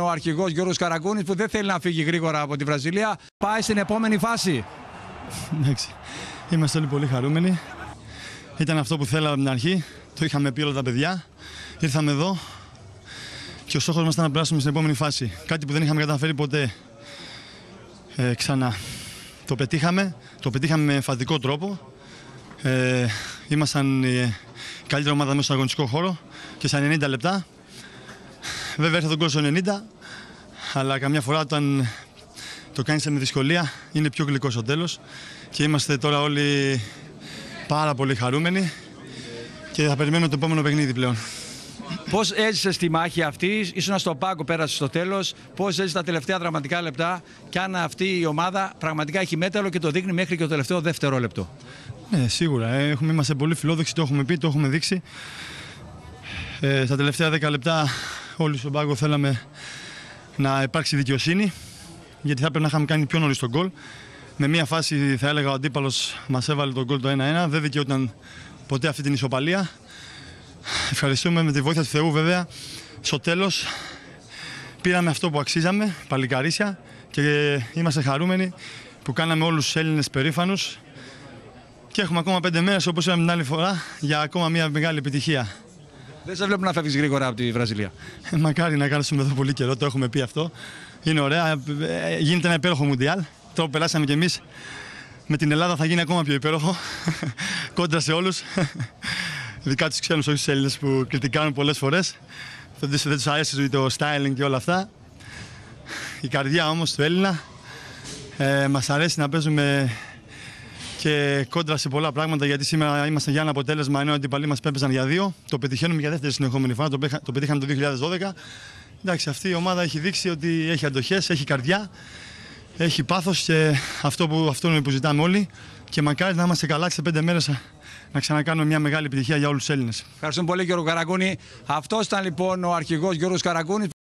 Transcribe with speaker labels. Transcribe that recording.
Speaker 1: Ο αρχηγός Γιώργος Καραγκούνης που δεν θέλει να φύγει γρήγορα από τη Βραζιλία πάει στην επόμενη φάση.
Speaker 2: Εντάξει, είμαστε όλοι πολύ χαρούμενοι. Ήταν αυτό που θέλαμε από την αρχή. Το είχαμε πει όλα τα παιδιά. Ήρθαμε εδώ και ο στόχος μας ήταν να περάσουμε στην επόμενη φάση. Κάτι που δεν είχαμε καταφέρει ποτέ. Ξανά. Το πετύχαμε με εμφαντικό τρόπο. Ήμασταν η καλύτερη ομάδα μέσα στον αγωνιστικό χώρο και στα 90 λεπτά. Βέβαια ήρθε τον γκολ στο 90, αλλά καμιά φορά όταν το κάνεις με δυσκολία είναι πιο γλυκό στο τέλος και είμαστε τώρα όλοι πάρα πολύ χαρούμενοι και θα περιμένουμε το επόμενο παιχνίδι πλέον.
Speaker 1: Πώς έζησες τη μάχη αυτή, ήσουν στον πάγκο, πέρασε στο τέλος, πώς έζησες τα τελευταία δραματικά λεπτά και αν αυτή η ομάδα πραγματικά έχει μέταλλο και το δείχνει μέχρι και το τελευταίο δευτερόλεπτο.
Speaker 2: Ναι, σίγουρα. Είμαστε πολύ φιλόδοξοι, το έχουμε πει, το έχουμε δείξει. Στα τελευταία 10 λεπτά όλοι στον πάγκο θέλαμε να υπάρξει δικαιοσύνη, γιατί θα έπρεπε να είχαμε κάνει πιο νωρίς τον γκολ. Με μία φάση θα έλεγα ο αντίπαλος μας έβαλε τον γκολ το 1-1, δεν δικαιούταν ποτέ αυτή την ισοπαλία. Ευχαριστούμε με τη βοήθεια του Θεού βέβαια. Στο τέλος πήραμε αυτό που αξίζαμε, παλικαρίσια, και είμαστε χαρούμενοι που κάναμε όλους τους Έλληνες περήφανους και έχουμε ακόμα 5 μέρες, όπως είπαμε την άλλη φορά, για ακόμα μια μεγάλη επιτυχία.
Speaker 1: Δεν σε βλέπω να φεύγεις γρήγορα από τη Βραζιλία.
Speaker 2: Μακάρι να κάνουμε εδώ πολύ καιρό, το έχουμε πει αυτό. Είναι ωραία, γίνεται ένα υπέροχο Μουντιάλ. Τώρα που περάσαμε κι εμείς με την Ελλάδα θα γίνει ακόμα πιο υπέροχο. Κόντρα σε όλους. Ειδικά τους ξένους, όχι τους Έλληνες που κριτικάνουν πολλές φορές. Δεν τους αρέσει το styling και όλα αυτά. Η καρδιά όμως του Έλληνα μας αρέσει να παίζουμε και κόντρα σε πολλά πράγματα, γιατί σήμερα είμαστε για ένα αποτέλεσμα ενώ οι αντιπαλοί μας έπαιζαν για 2. Το πετυχαίνουμε για δεύτερη συνεχόμενη φορά, το πετύχαμε το 2012. Εντάξει, αυτή η ομάδα έχει δείξει ότι έχει αντοχές, έχει καρδιά, έχει πάθος και αυτό είναι που ζητάμε όλοι. Και μακάρι να είμαστε καλά και σε 5 μέρες να ξανακάνουμε μια μεγάλη επιτυχία για όλους τους Έλληνες.
Speaker 1: Ευχαριστούμε πολύ Γιώργο Καραγκούνη. Αυτός ήταν λοιπόν ο αρχηγός Γιώργος Καραγκούνης.